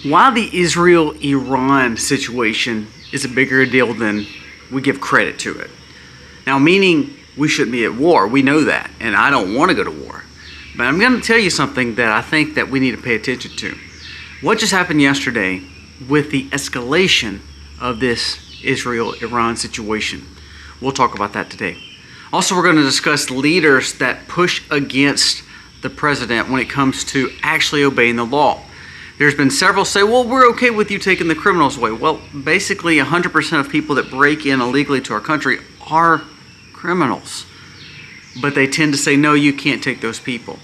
Why the Israel-Iran situation is a bigger deal than we give credit to it. Now, meaning we shouldn't be at war. We know that, and I don't want to go to war. But I'm going to tell you something that I think that we need to pay attention to. What just happened yesterday with the escalation of this Israel-Iran situation? We'll talk about that today. Also, we're going to discuss leaders that push against the president when it comes to actually obeying the law. There's been several say, well, we're okay with you taking the criminals away. Well, basically 100% of people that break in illegally to our country are criminals. But they tend to say, no, you can't take those people.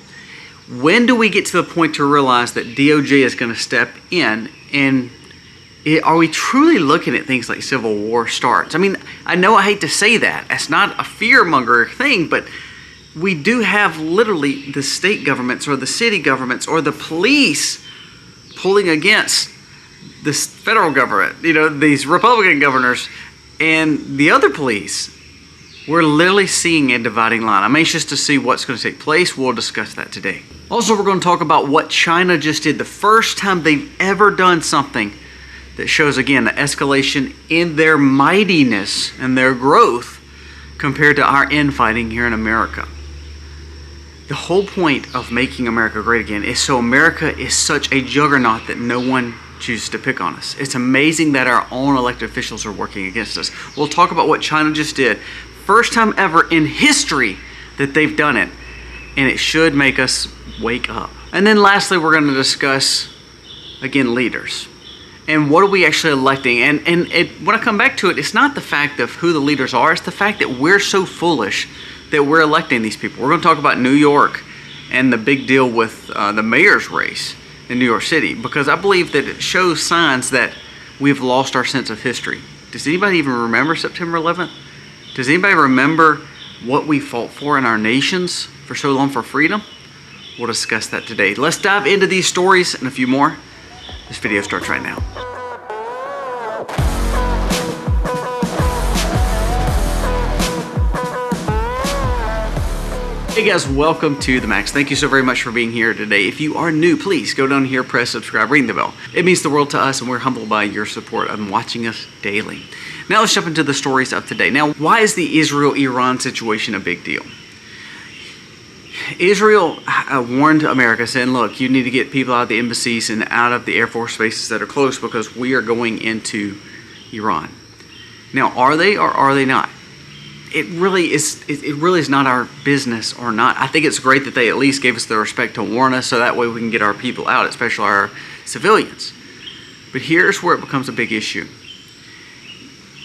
When do we get to the point to realize that DOJ is going to step in? And are we truly looking at things like civil war starts? I mean, I know I hate to say that. It's not a fear-monger thing, but we do have literally the state governments or the city governments or the police pulling against this federal government, these Republican governors and the other police. We're literally seeing a dividing line. I'm anxious to see what's going to take place. We'll discuss that today. Also, we're going to talk about what China just did. The first time they've ever done something that shows, again, the escalation in their mightiness and their growth compared to our infighting here in America. The whole point of making America great again is so America is such a juggernaut that no one chooses to pick on us. It's amazing that our own elected officials are working against us. We'll talk about what China just did. First time ever in history that they've done it. And it should make us wake up. And then lastly, we're going to discuss, again, leaders. And what are we actually electing? And when I come back to it, it's not the fact of who the leaders are. It's the fact that we're so foolish that we're electing these people. We're going to talk about New York and the big deal with the mayor's race in New York City, because I believe that it shows signs that we've lost our sense of history. Does anybody even remember September 11th? Does anybody remember what we fought for in our nations for so long for freedom? We'll discuss that today. Let's dive into these stories and a few more. This video starts right now. Hey guys, welcome to The Max. Thank you so very much for being here today. If you are new, please go down here, press subscribe, ring the bell. It means the world to us and we're humbled by your support and watching us daily. Now let's jump into the stories of today. Now, why is the Israel-Iran situation a big deal? Israel warned America saying, look, you need to get people out of the embassies and out of the Air Force bases that are close because we are going into Iran. Now, are they or are they not? It really is not our business or not. I think it's great that they at least gave us the respect to warn us so that way we can get our people out, especially our civilians. But here's where it becomes a big issue.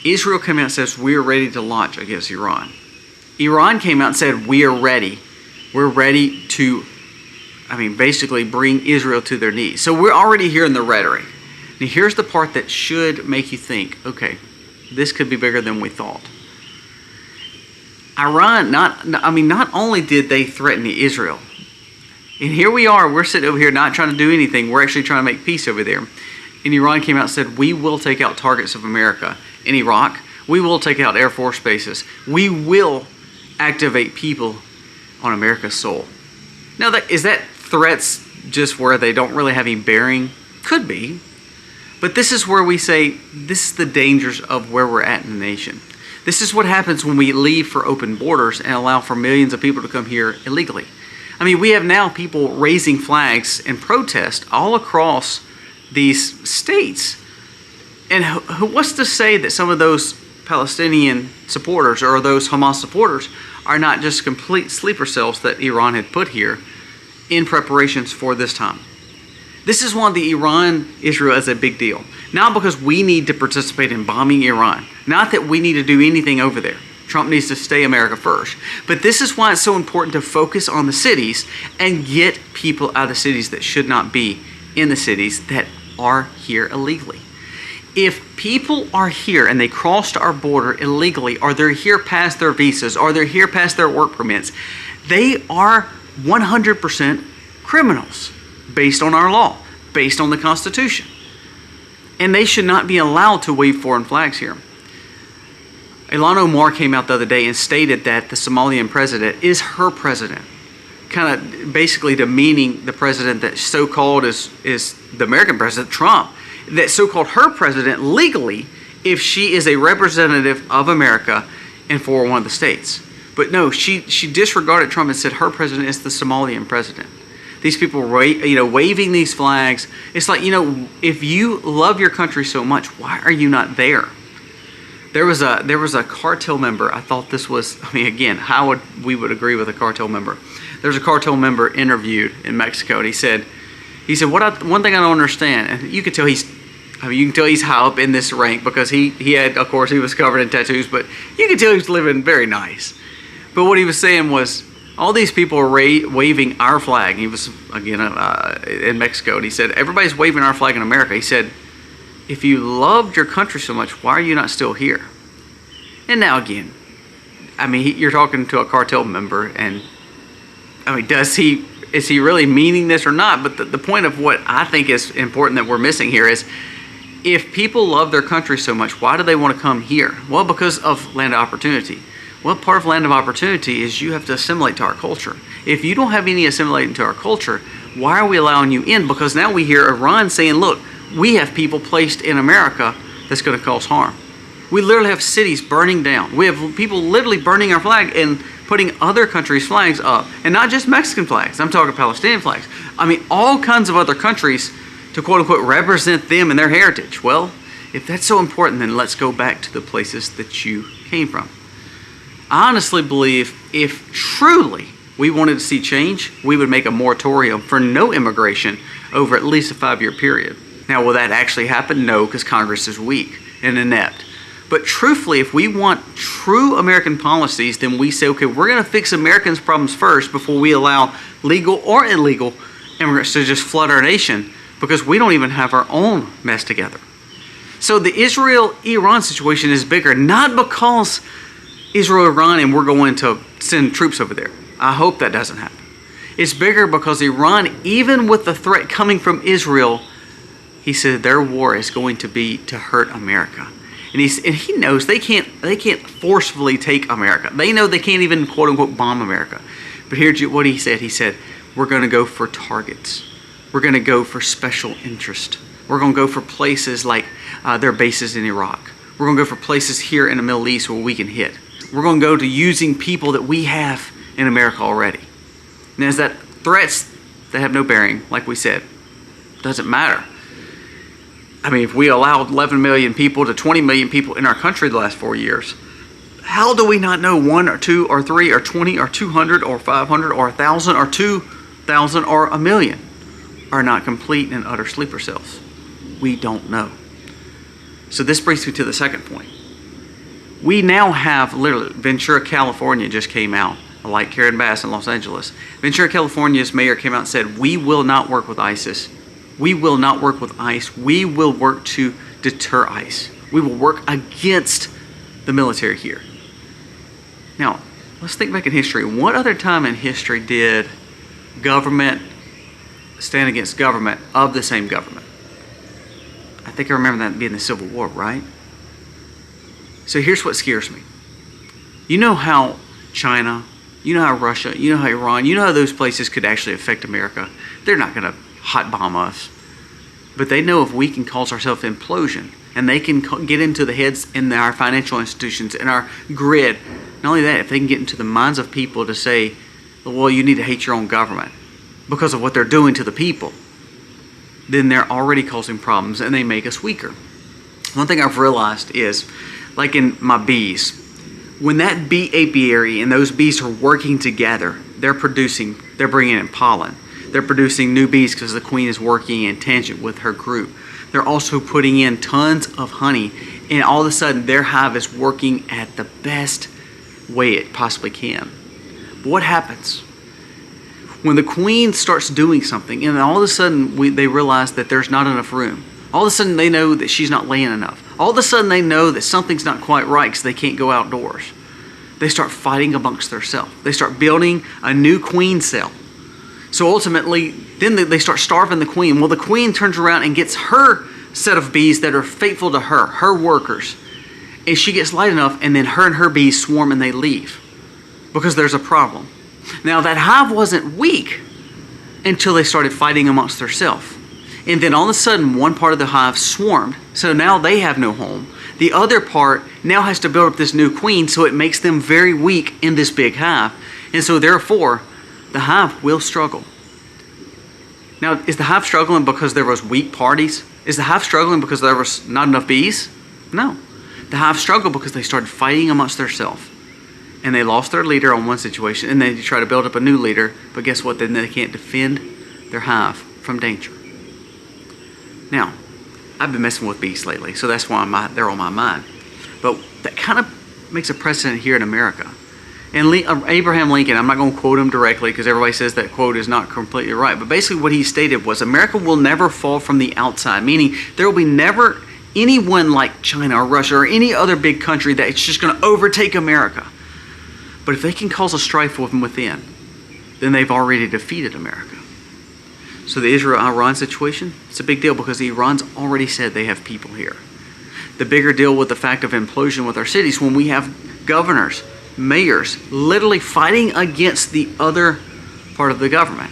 Israel came out and says, we're ready to launch against Iran. Iran came out and said, we are ready. We're ready to, basically bring Israel to their knees. So we're already hearing the rhetoric. Now here's the part that should make you think, okay, this could be bigger than we thought. Iran, not only did they threaten Israel, and here we are, we're sitting over here not trying to do anything, we're actually trying to make peace over there. And Iran came out and said, we will take out targets of America in Iraq. We will take out Air Force bases. We will activate people on America's soil. Now, is that threats just where they don't really have any bearing? Could be. But this is where we say, this is the dangers of where we're at in the nation. This is what happens when we leave for open borders and allow for millions of people to come here illegally. We have now people raising flags and protest all across these states. And what's to say that some of those Palestinian supporters or those Hamas supporters are not just complete sleeper cells that Iran had put here in preparations for this time? This is why the Iran-Israel is a big deal. Not because we need to participate in bombing Iran. Not that we need to do anything over there. Trump needs to stay America first. But this is why it's so important to focus on the cities and get people out of the cities that should not be in the cities that are here illegally. If people are here and they crossed our border illegally, or they're here past their visas, or they're here past their work permits, they are 100% criminals based on our law, based on the Constitution. And they should not be allowed to wave foreign flags here. Ilhan Omar came out the other day and stated that the Somalian president is her president. kind of basically demeaning the president that so-called is the American president, Trump, that so-called her president legally if she is a representative of America and for one of the states. But no, she disregarded Trump and said her president is the Somalian president. These people, waving these flags. It's like, if you love your country so much, why are you not there? There was a cartel member. I thought this was, again, how would we agree with a cartel member? There's a cartel member interviewed in Mexico, and he said, one thing I don't understand, and you can tell he's high up in this rank because he had, of course, he was covered in tattoos, but you can tell he was living very nice. But what he was saying was, all these people are waving our flag. He was, again, in Mexico, and he said, everybody's waving our flag in America. He said, if you loved your country so much, why are you not still here? And now again, you're talking to a cartel member, and is he really meaning this or not? But the point of what I think is important that we're missing here is, if people love their country so much, why do they want to come here? Well, because of land of opportunity. Well, part of land of opportunity is you have to assimilate to our culture. If you don't have any assimilating to our culture, why are we allowing you in? Because now we hear Iran saying, look, we have people placed in America that's going to cause harm. We literally have cities burning down. We have people literally burning our flag and putting other countries' flags up. And not just Mexican flags. I'm talking Palestinian flags. All kinds of other countries to quote-unquote represent them and their heritage. Well, if that's so important, then let's go back to the places that you came from. I honestly believe if truly we wanted to see change, we would make a moratorium for no immigration over at least a 5-year period. Now, will that actually happen? No, because Congress is weak and inept. But truthfully, if we want true American policies, then we say, okay, we're going to fix Americans' problems first before we allow legal or illegal immigrants to just flood our nation, because we don't even have our own mess together. So the Israel-Iran situation is bigger, not because Israel-Iran and we're going to send troops over there. I hope that doesn't happen. It's bigger because Iran, even with the threat coming from Israel, he said their war is going to be to hurt America. And he knows they can't forcefully take America. They know they can't even quote-unquote bomb America. But here's what he said. He said, we're going to go for targets. We're going to go for special interest. We're going to go for places like their bases in Iraq. We're going to go for places here in the Middle East where we can hit. We're going to go to using people that we have in America already. And as that threats that have no bearing, like we said, doesn't matter. If we allowed 11 million people to 20 million people in our country the last 4 years, how do we not know 1 or 2 or 3 or 20 or 200 or 500 or 1,000 or 2,000 or 1,000,000 are not complete and utter sleeper cells? We don't know. So this brings me to the second point. We now have literally, Ventura, California just came out, like Karen Bass in Los Angeles. Ventura, California's mayor came out and said, we will not work with ISIS. We will not work with ICE. We will work to deter ICE. We will work against the military here. Now, let's think back in history. What other time in history did government stand against government of the same government? I think I remember that being the Civil War, right? So here's what scares me. You know how China, you know how Russia, you know how Iran, you know how those places could actually affect America. They're not going to hot bomb us. But they know if we can cause ourselves implosion, and they can get into the heads in our financial institutions, in our grid. Not only that, if they can get into the minds of people to say, well, you need to hate your own government because of what they're doing to the people, then they're already causing problems and they make us weaker. One thing I've realized is, like in my bees, when that bee apiary and those bees are working together, they're bringing in pollen. They're producing new bees because the queen is working in tangent with her group. They're also putting in tons of honey, and all of a sudden their hive is working at the best way it possibly can. But what happens when the queen starts doing something and all of a sudden they realize that there's not enough room? All of a sudden they know that she's not laying enough. All of a sudden they know that something's not quite right because they can't go outdoors. They start fighting amongst themselves. They start building a new queen cell. So ultimately, then they start starving the queen. Well, the queen turns around and gets her set of bees that are faithful to her, her workers. And she gets light enough, and then her and her bees swarm and they leave because there's a problem. Now that hive wasn't weak until they started fighting amongst themselves. And then all of a sudden, one part of the hive swarmed. So now they have no home. The other part now has to build up this new queen, so it makes them very weak in this big hive. And so therefore, the hive will struggle. Now, is the hive struggling because there was weak parties? Is the hive struggling because there was not enough bees? No. The hive struggled because they started fighting amongst themselves. And they lost their leader on one situation, and they try to build up a new leader. But guess what? Then they can't defend their hive from danger. Now, I've been messing with bees lately, so that's why they're on my mind. But that kind of makes a precedent here in America. And Abraham Lincoln, I'm not going to quote him directly because everybody says that quote is not completely right. But basically what he stated was, America will never fall from the outside, meaning there will be never anyone like China or Russia or any other big country that it's just going to overtake America. But if they can cause a strife from within, then they've already defeated America. So the Israel-Iran situation, it's a big deal because Iran's already said they have people here. The bigger deal with the fact of implosion with our cities, when we have governors, mayors, literally fighting against the other part of the government.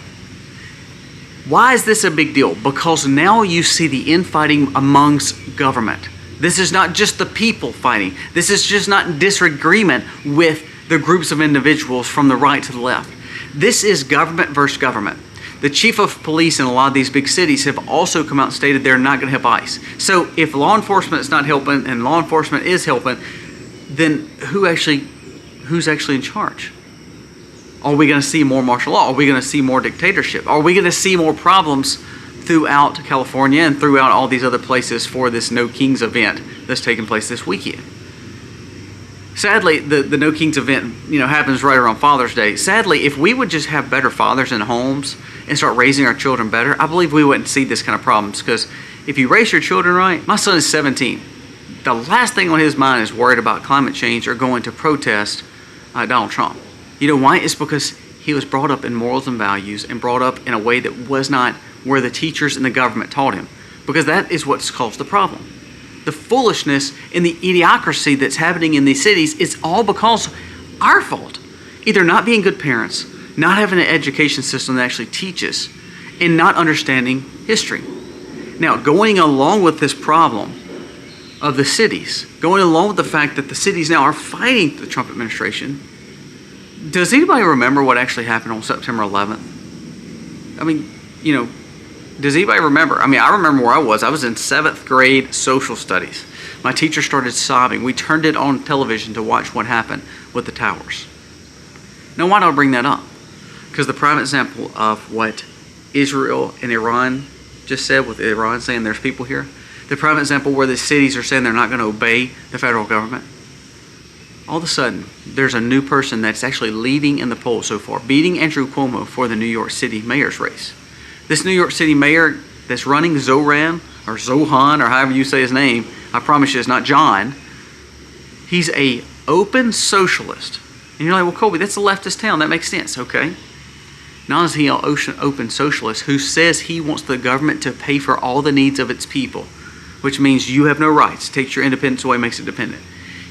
Why is this a big deal? Because now you see the infighting amongst government. This is not just the people fighting. This is just not disagreement with the groups of individuals from the right to the left. This is government versus government. The chief of police in a lot of these big cities have also come out and stated they're not going to help ICE. So if law enforcement is not helping and law enforcement is helping, then who's actually in charge? Are we going to see more martial law? Are we going to see more dictatorship? Are we going to see more problems throughout California and throughout all these other places for this No Kings event that's taking place this weekend? Sadly, the No Kings event, happens right around Father's Day. Sadly, if we would just have better fathers in homes and start raising our children better, I believe we wouldn't see this kind of problems. Because if you raise your children right, my son is 17. The last thing on his mind is worried about climate change or going to protest Donald Trump. You know why? It's because he was brought up in morals and values and brought up in a way that was not where the teachers and the government taught him. Because that is what's caused the problem. The foolishness and the idiocracy that's happening in these cities is all because our fault. Either not being good parents, not having an education system that actually teaches, and not understanding history. Now, going along with this problem of the cities, going along with the fact that the cities now are fighting the Trump administration, does anybody remember what actually happened on September 11th? Does anybody remember? I remember where I was. I was in 7th grade social studies. My teacher started sobbing. We turned it on television to watch what happened with the towers. Now, why do I bring that up? Because the prime example of what Israel and Iran just said, with Iran saying there's people here, the prime example where the cities are saying they're not going to obey the federal government, all of a sudden, there's a new person that's actually leading in the polls so far, beating Andrew Cuomo for the New York City mayor's race. This New York City mayor that's running, Zohan, or however you say his name, I promise you it's not John. He's a open socialist. And you're like, well, Colby, that's a leftist town. That makes sense, okay? Not is he an open socialist who says he wants the government to pay for all the needs of its people, which means you have no rights. Takes your independence away, makes it dependent.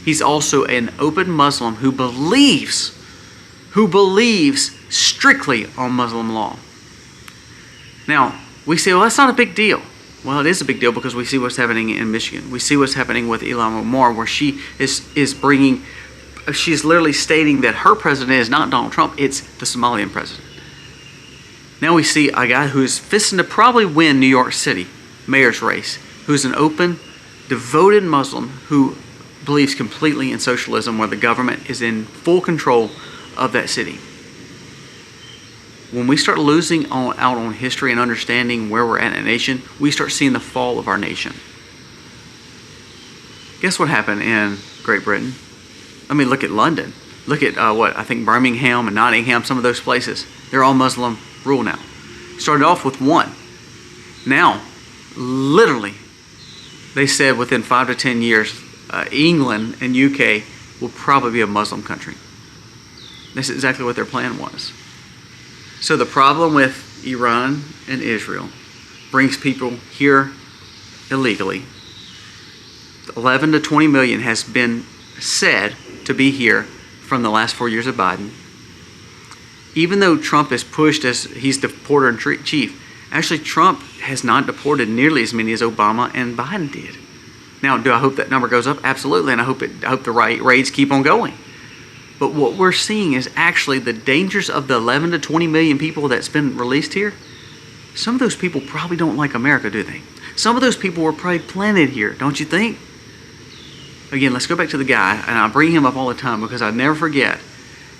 He's also an open Muslim who believes strictly on Muslim law. Now, we say, well, that's not a big deal. Well, it is a big deal because we see what's happening in Michigan. We see what's happening with Ilhan Omar, where she's literally stating that her president is not Donald Trump, it's the Somalian president. Now we see a guy who's fisting to probably win New York City mayor's race, who's an open, devoted Muslim who believes completely in socialism, where the government is in full control of that city. When we start losing out on history and understanding where we're at in a nation, we start seeing the fall of our nation. Guess what happened in Great Britain? Look at London. Look at Birmingham and Nottingham, some of those places. They're all Muslim rule now. Started off with one. Now, literally, they said within 5 to 10 years, England and UK will probably be a Muslim country. That's exactly what their plan was. So the problem with Iran and Israel brings people here illegally. 11 to 20 million has been said to be here from the last 4 years of Biden. even though Trump is pushed as he's the deporter-in-chief, actually Trump has not deported nearly as many as Obama and Biden did. Now, do I hope that number goes up? Absolutely, and I hope the raids keep on going. But what we're seeing is actually the dangers of the 11 to 20 million people that's been released here. Some of those people probably don't like America, do they? Some of those people were probably planted here, don't you think? Again, let's go back to the guy, and I bring him up all the time because I never forget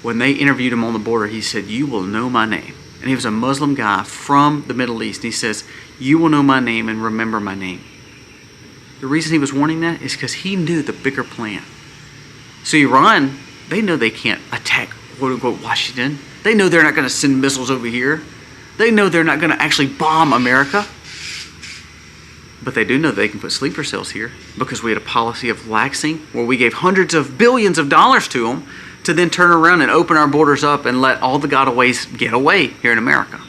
when they interviewed him on the border. He said, "You will know my name." And he was a Muslim guy from the Middle East. And he says, "You will know my name and remember my name." The reason he was warning that is because he knew the bigger plan. So Iran, they know they can't attack, quote-unquote, Washington. They know they're not going to send missiles over here. They know they're not going to actually bomb America. But they do know they can put sleeper cells here because we had a policy of laxing where we gave hundreds of billions of dollars to them to then turn around and open our borders up and let all the gotaways get away here in America.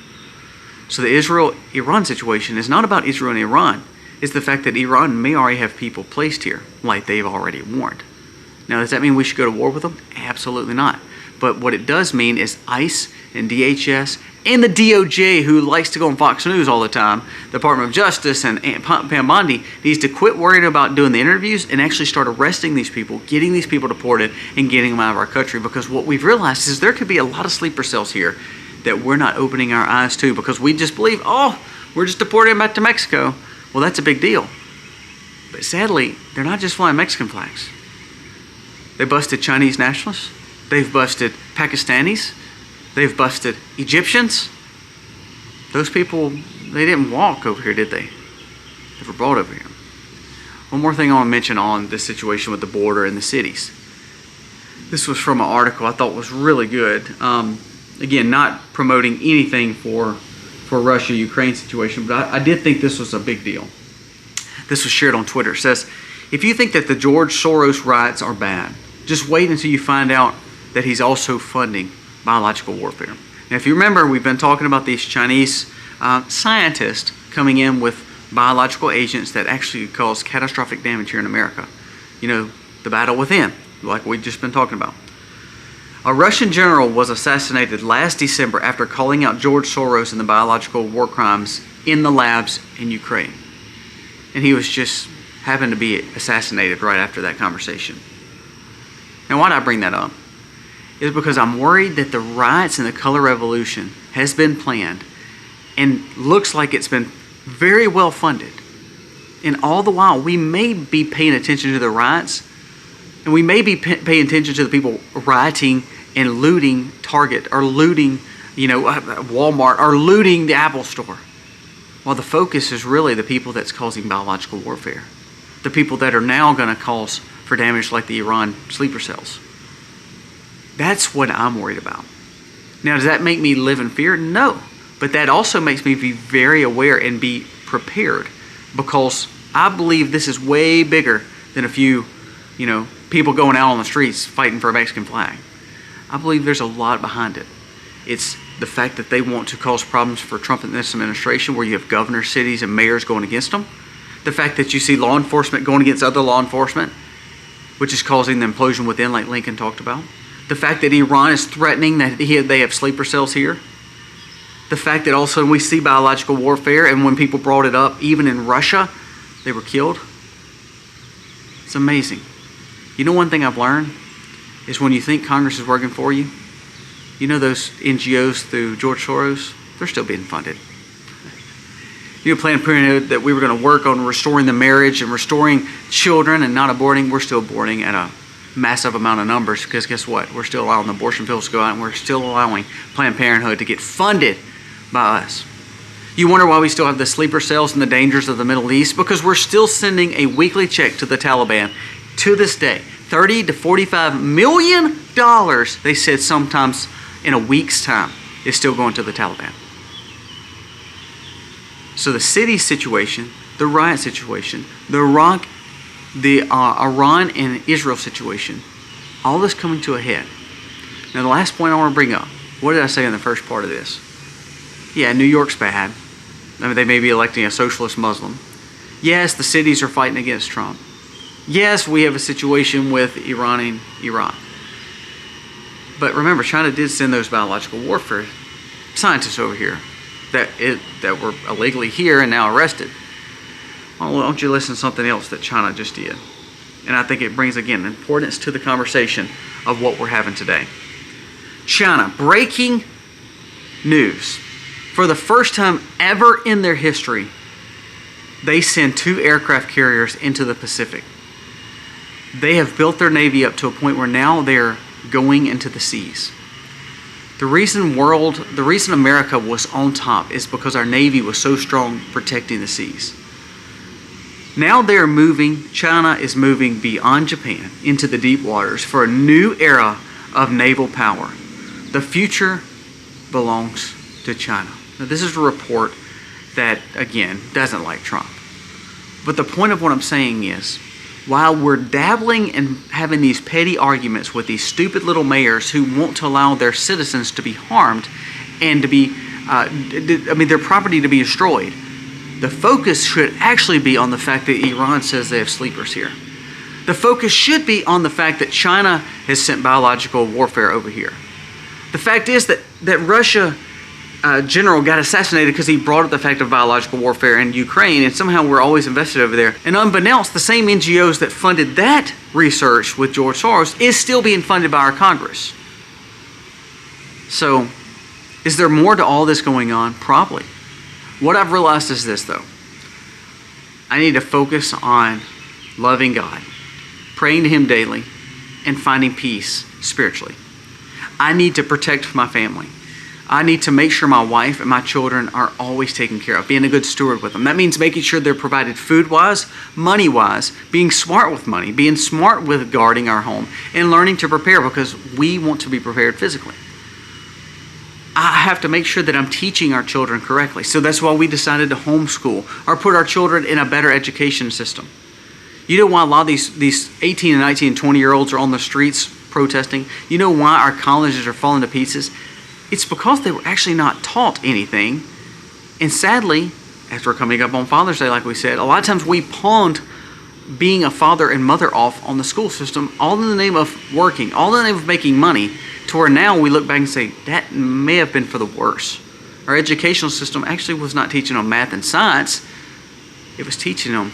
So the Israel-Iran situation is not about Israel and Iran. It's the fact that Iran may already have people placed here, like they've already warned. Now, does that mean we should go to war with them? Absolutely not. But what it does mean is ICE and DHS and the DOJ, who likes to go on Fox News all the time, the Department of Justice and Pam Bondi, needs to quit worrying about doing the interviews and actually start arresting these people, getting these people deported, and getting them out of our country. Because what we've realized is there could be a lot of sleeper cells here that we're not opening our eyes to because we just believe, oh, we're just deporting them back to Mexico. Well, that's a big deal. But sadly, they're not just flying Mexican flags. They busted Chinese nationalists. They've busted Pakistanis. They've busted Egyptians. Those people, they didn't walk over here, did they? They were brought over here. One more thing I want to mention on this situation with the border and the cities. This was from an article I thought was really good. Again, not promoting anything for Russia-Ukraine situation, but I did think this was a big deal. This was shared on Twitter. It says, if you think that the George Soros riots are bad, just wait until you find out that he's also funding biological warfare. Now, if you remember, we've been talking about these Chinese scientists coming in with biological agents that actually cause catastrophic damage here in America. You know, the battle within, like we've just been talking about. A Russian general was assassinated last December after calling out George Soros and the biological war crimes in the labs in Ukraine. And he was just happened to be assassinated right after that conversation. Now, why did I bring that up? It's because I'm worried that the riots and the color revolution has been planned and looks like it's been very well funded. And all the while, we may be paying attention to the riots, and we may be paying attention to the people rioting and looting Target or looting, Walmart or looting the Apple store. While the focus is really the people that's causing biological warfare. The people that are now going to cause for damage like the Iran sleeper cells. That's what I'm worried about. Now, does that make me live in fear? No. But that also makes me be very aware and be prepared because I believe this is way bigger than a few, people going out on the streets fighting for a Mexican flag. I believe there's a lot behind it. It's the fact that they want to cause problems for Trump and this administration where you have governors, cities, and mayors going against them. The fact that you see law enforcement going against other law enforcement, which is causing the implosion within, like Lincoln talked about. The fact that Iran is threatening that they have sleeper cells here. The fact that all of a sudden we see biological warfare, and when people brought it up, even in Russia, they were killed. It's amazing. You know, one thing I've learned is when you think Congress is working for you, those NGOs through George Soros, they're still being funded. Planned Parenthood, that we were going to work on restoring the marriage and restoring children and not aborting, we're still aborting at a massive amount of numbers because guess what? We're still allowing the abortion pills to go out and we're still allowing Planned Parenthood to get funded by us. You wonder why we still have the sleeper cells and the dangers of the Middle East? Because we're still sending a weekly check to the Taliban to this day. $30 to $45 million, they said sometimes in a week's time, is still going to the Taliban. So the city situation, the riot situation, the Iran and Israel situation, all this coming to a head. Now the last point I want to bring up, what did I say in the first part of this? Yeah, New York's bad. They may be electing a socialist Muslim. Yes, the cities are fighting against Trump. Yes, we have a situation with Iran and Iraq. But remember, China did send those biological warfare scientists over here that were illegally here and now arrested. Why don't you listen to something else that China just did? And I think it brings, again, importance to the conversation of what we're having today. China, breaking news. For the first time ever in their history, they send 2 aircraft carriers into the Pacific. They have built their Navy up to a point where now they're going into the seas. The reason America was on top is because our Navy was so strong protecting the seas. Now they're moving, China is moving beyond Japan into the deep waters for a new era of naval power. The future belongs to China. Now this is a report that, again, doesn't like Trump. But the point of what I'm saying is, while we're dabbling and having these petty arguments with these stupid little mayors who want to allow their citizens to be harmed and to be, their property to be destroyed, the focus should actually be on the fact that Iran says they have sleepers here. The focus should be on the fact that China has sent biological warfare over here. The fact is that Russia general got assassinated because he brought up the fact of biological warfare in Ukraine, and somehow we're always invested over there. And unbeknownst, the same NGOs that funded that research with George Soros is still being funded by our Congress. So, is there more to all this going on? Probably. What I've realized is this, though. I need to focus on loving God, praying to Him daily, and finding peace spiritually. I need to protect my family. I need to make sure my wife and my children are always taken care of, being a good steward with them. That means making sure they're provided food-wise, money-wise, being smart with money, being smart with guarding our home, and learning to prepare because we want to be prepared physically. I have to make sure that I'm teaching our children correctly. So that's why we decided to homeschool or put our children in a better education system. You know why a lot of these 18 and 19 and 20-year-olds are on the streets protesting? You know why our colleges are falling to pieces? It's because they were actually not taught anything. And sadly, as we're coming up on Father's Day, like we said, a lot of times we pawned being a father and mother off on the school system, all in the name of working, all in the name of making money, to where now we look back and say, that may have been for the worse. Our educational system actually was not teaching them math and science. It was teaching them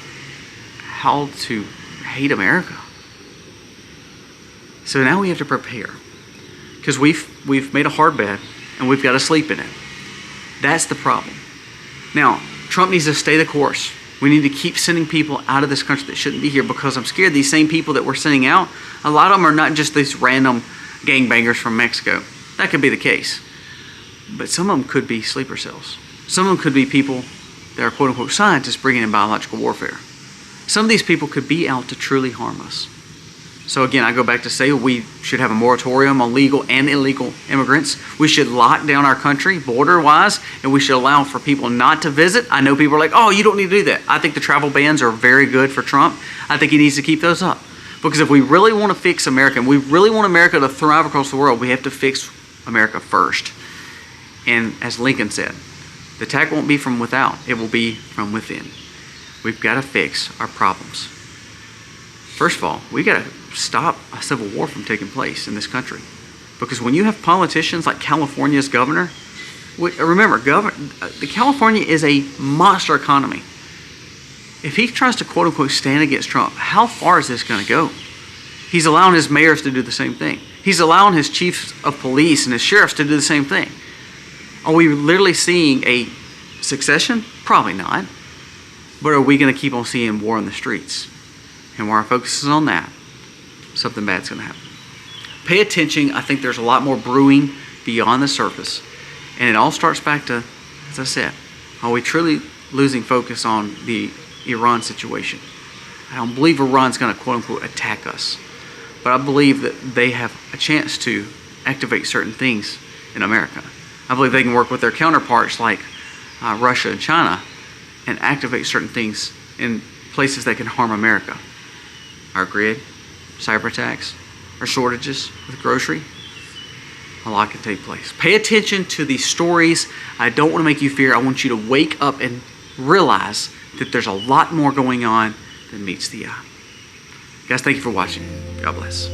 how to hate America. So now we have to prepare. Because we've made a hard bed and we've got to sleep in it. That's the problem. Now, Trump needs to stay the course. We need to keep sending people out of this country that shouldn't be here, because I'm scared these same people that we're sending out, a lot of them are not just these random gangbangers from Mexico. That could be the case. But some of them could be sleeper cells. Some of them could be people that are quote-unquote scientists bringing in biological warfare. Some of these people could be out to truly harm us. So again, I go back to say we should have a moratorium on legal and illegal immigrants. We should lock down our country border-wise, and we should allow for people not to visit. I know people are like, oh, you don't need to do that. I think the travel bans are very good for Trump. I think he needs to keep those up. Because if we really want to fix America, and we really want America to thrive across the world, we have to fix America first. And as Lincoln said, the attack won't be from without, it will be from within. We've got to fix our problems. First of all, we got to stop a civil war from taking place in this country. Because when you have politicians like California's governor, remember, California is a monster economy. If he tries to quote-unquote stand against Trump, how far is this going to go? He's allowing his mayors to do the same thing. He's allowing his chiefs of police and his sheriffs to do the same thing. Are we literally seeing a succession? Probably not. But are we going to keep on seeing war in the streets? And where our focus is on that, something bad's going to happen. Pay attention. I think there's a lot more brewing beyond the surface. And it all starts back to, as I said, are we truly losing focus on the Iran situation? I don't believe Iran's going to quote-unquote attack us. But I believe that they have a chance to activate certain things in America. I believe they can work with their counterparts like Russia and China and activate certain things in places that can harm America. Our grid, cyber attacks, our shortages with grocery, a lot can take place. Pay attention to these stories. I don't want to make you fear. I want you to wake up and realize that there's a lot more going on than meets the eye. Guys, thank you for watching. God bless.